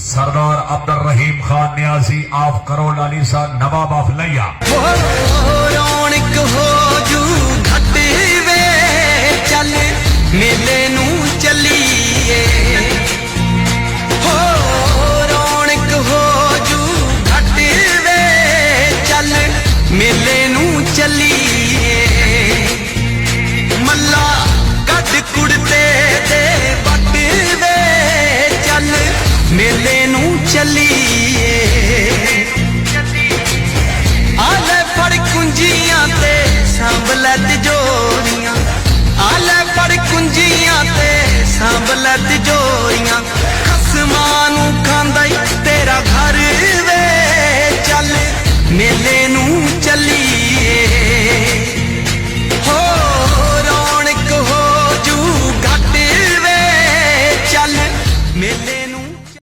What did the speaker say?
सरदार अब्दुल रहीम Khan Niazi of Karol Ali सा नवाब of लिया। रौनक हो जू घट वे चल मेले नू चलीए हो रौनक हो जू घट वे चल मेले नू चलीए मल्ला कद कुड़ते दे बट वे चल मेले नू चलीए आले फड़ कुंजियां ते सांभले तिजोरियां आले फड़ कुंजियां ते सांभले तिजोरियां